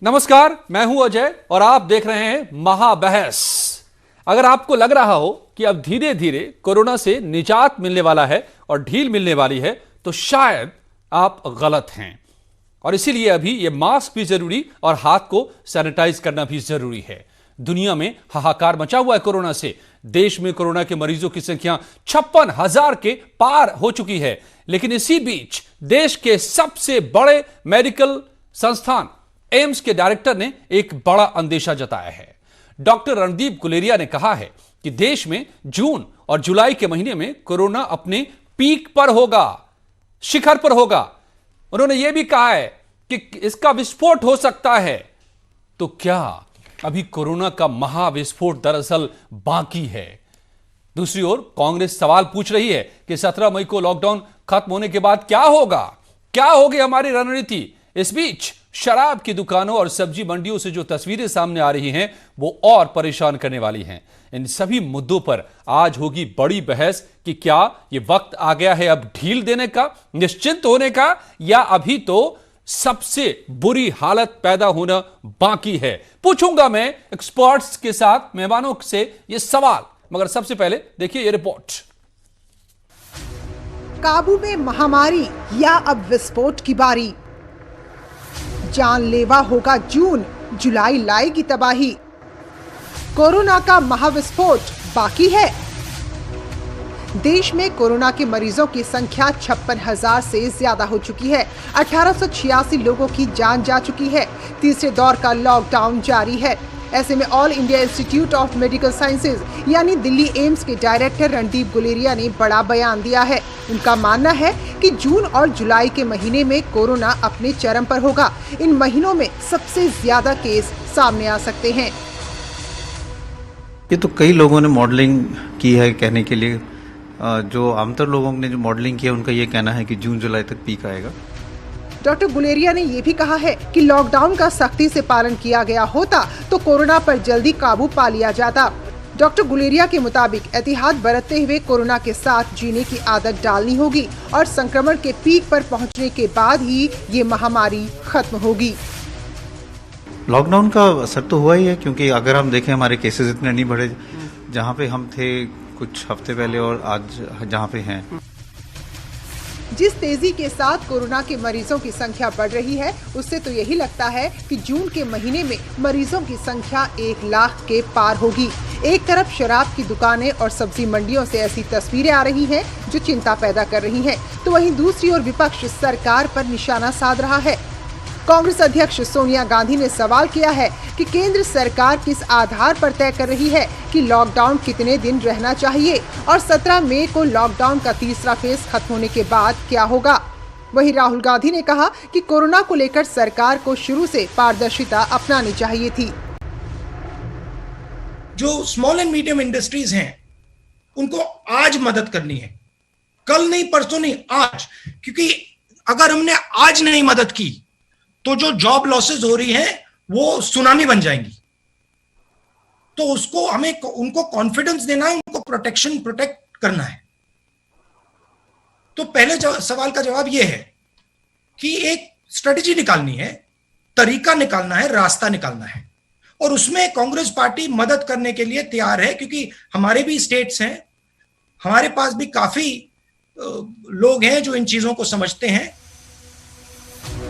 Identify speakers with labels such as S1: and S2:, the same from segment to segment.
S1: नमस्कार, मैं हूं अजय और आप देख रहे हैं महाबहस। अगर आपको लग रहा हो कि अब धीरे धीरे कोरोना से निजात मिलने वाला है और ढील मिलने वाली है, तो शायद आप गलत हैं। और इसीलिए अभी यह मास्क भी जरूरी और हाथ को सैनिटाइज करना भी जरूरी है। दुनिया में हाहाकार मचा हुआ है कोरोना से। देश में कोरोना के मरीजों की संख्या 56,000 के पार हो चुकी है। लेकिन इसी बीच देश के सबसे बड़े मेडिकल संस्थान एम्स के डायरेक्टर ने एक बड़ा अंदेशा जताया है। डॉक्टर रणदीप गुलेरिया ने कहा है कि देश में जून और जुलाई के महीने में कोरोना अपने पीक पर होगा, शिखर पर होगा। उन्होंने यह भी कहा है कि इसका विस्फोट हो सकता है। तो क्या अभी कोरोना का महाविस्फोट दरअसल बाकी है? दूसरी ओर कांग्रेस सवाल पूछ रही है कि 17 मई को लॉकडाउन खत्म होने के बाद क्या होगा, क्या होगी हमारी रणनीति। इस बीच शराब की दुकानों और सब्जी मंडियों से जो तस्वीरें सामने आ रही हैं, वो और परेशान करने वाली हैं। इन सभी मुद्दों पर आज होगी बड़ी बहस कि क्या ये वक्त आ गया है अब ढील देने का, निश्चिंत होने का, या अभी तो सबसे बुरी हालत पैदा होना बाकी है। पूछूंगा मैं एक्सपर्ट्स के साथ, मेहमानों से ये सवाल, मगर सबसे पहले देखिए ये रिपोर्ट।
S2: काबू में महामारी या अब विस्फोट की बारी? जानलेवा होगा जून, जुलाई लाएगी तबाही। कोरोना का महाविस्फोट बाकी है। देश में कोरोना के मरीजों की संख्या 56,000 से ज्यादा हो चुकी है। 1886 लोगों की जान जा चुकी है। तीसरे दौर का लॉकडाउन जारी है। ऐसे में all India institute of medical sciences यानी दिल्ली एम्स के डायरेक्टर रणदीप गुलेरिया ने बड़ा बयान दिया है। उनका मानना है कि जून और जुलाई के महीने में कोरोना अपने चरम पर होगा। इन महीनों में सबसे ज्यादा केस सामने आ सकते हैं।
S3: ये तो कई लोगों ने मॉडलिंग की है कहने के लिए। जो आमतौर लोगों ने जो मॉडलिंग किया, उनका ये कहना है कि जून जुलाई तक पीक आएगा।
S2: डॉक्टर गुलेरिया ने ये भी कहा है कि लॉकडाउन का सख्ती से पालन किया गया होता तो कोरोना पर जल्दी काबू पा लिया जाता। डॉक्टर गुलेरिया के मुताबिक एहतियात बरतते हुए कोरोना के साथ जीने की आदत डालनी होगी और संक्रमण के पीक पर पहुंचने के बाद ही ये महामारी खत्म होगी।
S3: लॉकडाउन का असर तो हुआ ही है, क्योंकि अगर हम देखें हमारे केसेस इतने नहीं बढ़े जहाँ पे हम थे कुछ हफ्ते पहले और आज जहाँ पे हैं।
S2: जिस तेजी के साथ कोरोना के मरीजों की संख्या बढ़ रही है, उससे तो यही लगता है कि जून के महीने में मरीजों की संख्या 1 लाख के पार होगी। एक तरफ शराब की दुकानें और सब्जी मंडियों से ऐसी तस्वीरें आ रही हैं जो चिंता पैदा कर रही हैं, तो वहीं दूसरी ओर विपक्ष सरकार पर निशाना साध रहा है। कांग्रेस अध्यक्ष सोनिया गांधी ने सवाल किया है कि केंद्र सरकार किस आधार पर तय कर रही है कि लॉकडाउन कितने दिन रहना चाहिए और 17 मई को लॉकडाउन का तीसरा फेज खत्म होने के बाद क्या होगा। वहीं राहुल गांधी ने कहा कि कोरोना को लेकर सरकार को शुरू से पारदर्शिता अपनानी चाहिए थी।
S4: जो स्मॉल एंड मीडियम इंडस्ट्रीज हैं, उनको आज मदद करनी है, कल नहीं, परसों नहीं, आज। क्योंकि अगर हमने आज नहीं मदद की तो जो जॉब लॉसेस हो रही हैं वो सुनामी बन जाएंगी। तो उसको हमें उनको कॉन्फिडेंस देना है, उनको प्रोटेक्ट करना है। तो पहले सवाल का जवाब यह है कि एक स्ट्रेटेजी निकालनी है, तरीका निकालना है, रास्ता निकालना है, और उसमें कांग्रेस पार्टी मदद करने के लिए तैयार है। क्योंकि हमारे भी स्टेट्स हैं, हमारे पास भी काफी लोग हैं जो इन चीजों को समझते हैं।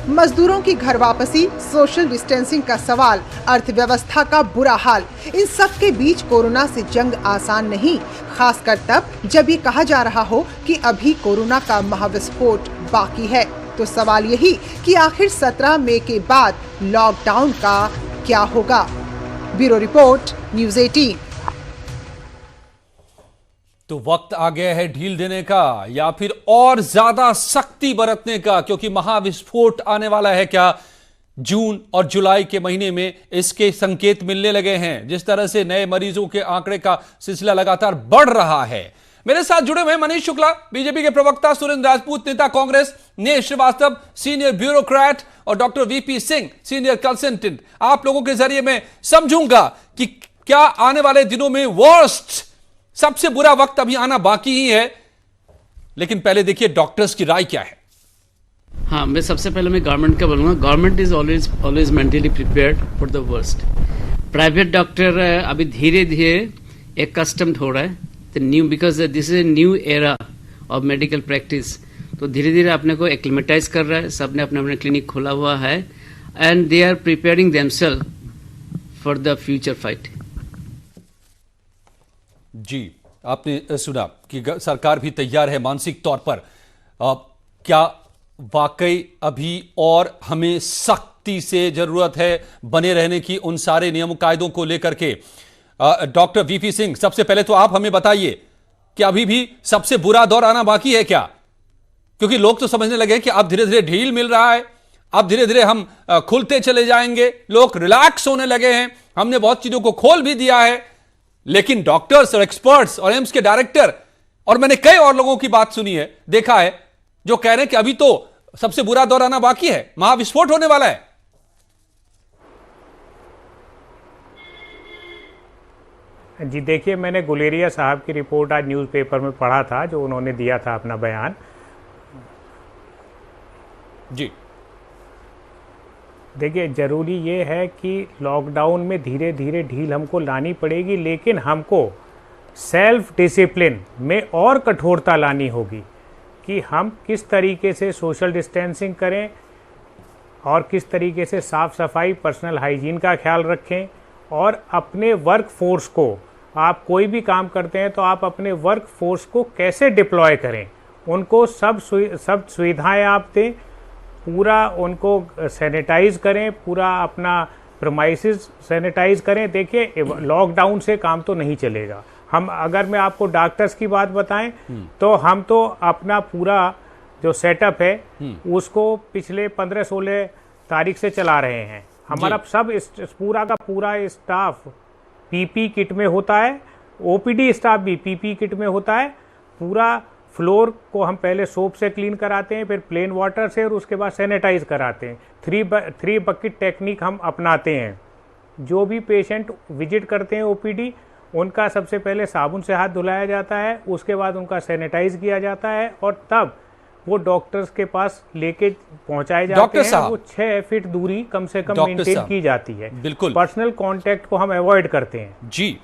S2: मजदूरों की घर वापसी, सोशल डिस्टेंसिंग का सवाल, अर्थव्यवस्था का बुरा हाल, इन सब के बीच कोरोना से जंग आसान नहीं, खासकर तब जब ये कहा जा रहा हो कि अभी कोरोना का महाविस्फोट बाकी है। तो सवाल यही कि आखिर 17 मई के बाद लॉकडाउन का क्या होगा। Bureau report, news 18।
S1: तो वक्त आ गया है ढील देने का या फिर और ज्यादा सख्ती बरतने का, क्योंकि महाविस्फोट आने वाला है। क्या जून और जुलाई के महीने में इसके संकेत मिलने लगे हैं? जिस तरह से नए मरीजों के आंकड़े का सिलसिला लगातार बढ़ रहा है। मेरे साथ जुड़े हुए मनीष शुक्ला, बीजेपी के प्रवक्ता, सुरेंद्र राजपूत, नेता कांग्रेस, नेह श्रीवास्तव, सीनियर ब्यूरोक्रेट, और doctor VP Singh, senior consultant. आप लोगों के जरिए मैं समझूंगा कि क्या आने वाले दिनों में वर्स्ट, सबसे बुरा वक्त अभी आना बाकी ही है। लेकिन पहले देखिए डॉक्टर्स की राय क्या है।
S5: हाँ, मैं सबसे पहले मैं गवर्नमेंट का बोलूँगा, government is always mentally prepared for the worst. Private doctor अभी धीरे धीरे एक्कस्टम्ड हो रहा है the new, because this is a new era of medical practice. तो धीरे धीरे अपने को एक्लिमेटाइज कर रहा है, सबने अपने अपने क्लिनिक खोला हुआ है and they are preparing themselves for the future fight.
S1: जी, आपने सुना कि सरकार भी तैयार है मानसिक तौर पर। क्या वाकई अभी और हमें सख्ती से जरूरत है बने रहने की उन सारे नियम कायदों को लेकर के? डॉक्टर वीपी सिंह, सबसे पहले तो आप हमें बताइए कि अभी भी सबसे बुरा दौर आना बाकी है क्या? क्योंकि लोग तो समझने लगे कि अब धीरे धीरे ढील मिल रहा है, अब धीरे धीरे हम खुलते चले जाएंगे, लोग रिलैक्स होने लगे हैं, हमने बहुत चीजों को खोल भी दिया है। लेकिन डॉक्टर्स और एक्सपर्ट्स और एम्स के डायरेक्टर और मैंने कई और लोगों की बात सुनी है, देखा है, जो कह रहे हैं कि अभी तो सबसे बुरा दौर आना बाकी है, महाविस्फोट होने वाला है।
S6: जी देखिए, मैंने गुलेरिया साहब की रिपोर्ट आज न्यूज़पेपर में पढ़ा था, जो उन्होंने दिया था अपना बयान।
S1: जी
S6: देखिए, ज़रूरी ये है कि लॉकडाउन में धीरे धीरे ढील हमको लानी पड़ेगी, लेकिन हमको सेल्फ डिसिप्लिन में और कठोरता लानी होगी कि हम किस तरीके से सोशल डिस्टेंसिंग करें और किस तरीके से साफ़ सफाई, पर्सनल हाइजीन का ख्याल रखें, और अपने वर्क फोर्स को, आप कोई भी काम करते हैं तो आप अपने वर्क फोर्स को कैसे डिप्लॉय करें, उनको सब सुविधाएं आप दें, पूरा उनको सैनिटाइज करें, पूरा अपना प्रीमाइसेस सैनिटाइज करें। देखिए, लॉकडाउन से काम तो नहीं चलेगा। हम, अगर मैं आपको डॉक्टर्स की बात बताएं तो हम तो अपना पूरा जो सेटअप है उसको पिछले 15-16 तारीख से चला रहे हैं। हमारा सब पूरा का पूरा स्टाफ पीपी किट में होता है, ओपीडी स्टाफ भी पीपी किट में होता है। पूरा फ्लोर को हम पहले सोप से क्लीन कराते हैं, फिर प्लेन वाटर से, और उसके बाद सैनिटाइज कराते हैं। 3 बकेट टेक्निक हम अपनाते हैं। जो भी पेशेंट विजिट करते हैं ओपीडी, उनका सबसे पहले साबुन से हाथ धुलाया जाता है, उसके बाद उनका सैनिटाइज किया जाता है, और तब वो डॉक्टर्स के पास लेके पहुंचाए जाते हैं। वो 6 फीट दूरी कम से कम मेंटेन की जाती है।
S1: बिल्कुल,
S6: पर्सनल कांटेक्ट को हम अवॉइड करते हैं।
S1: जी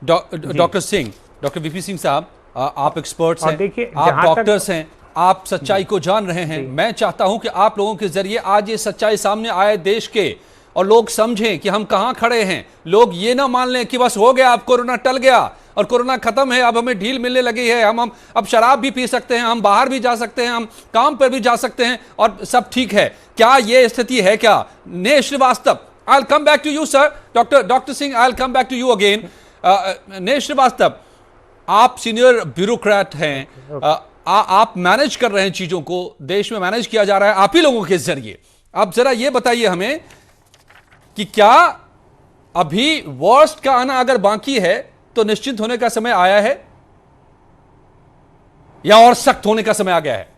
S1: doctor Singh, doctor VP Singh sahab, आप एक्सपर्ट्स हैं,
S6: देखिए,
S1: आप डॉक्टर्स हैं, आप सच्चाई को जान रहे हैं। मैं चाहता हूं कि आप लोगों के जरिए आज ये सच्चाई सामने आए देश के, और लोग समझें कि हम कहां खड़े हैं। लोग ये ना मान लें कि बस हो गया, अब कोरोना टल गया और कोरोना खत्म है, अब हमें ढील मिलने लगी है, हम अब शराब भी पी सकते हैं, हम बाहर भी जा सकते हैं, हम काम पर भी जा सकते हैं और सब ठीक है। क्या ये स्थिति है क्या? Neh Srivastava, I will come back to you sir. Doctor Singh, I will come back to you again. Neh Srivastava, आप सीनियर ब्यूरोक्रेट हैं, आप मैनेज कर रहे हैं चीजों को, देश में मैनेज किया जा रहा है आप ही लोगों के जरिए। आप जरा ये बताइए हमें कि क्या अभी वर्स्ट का आना अगर बाकी है तो निश्चिंत होने का समय आया है या और सख्त होने का समय आ गया है?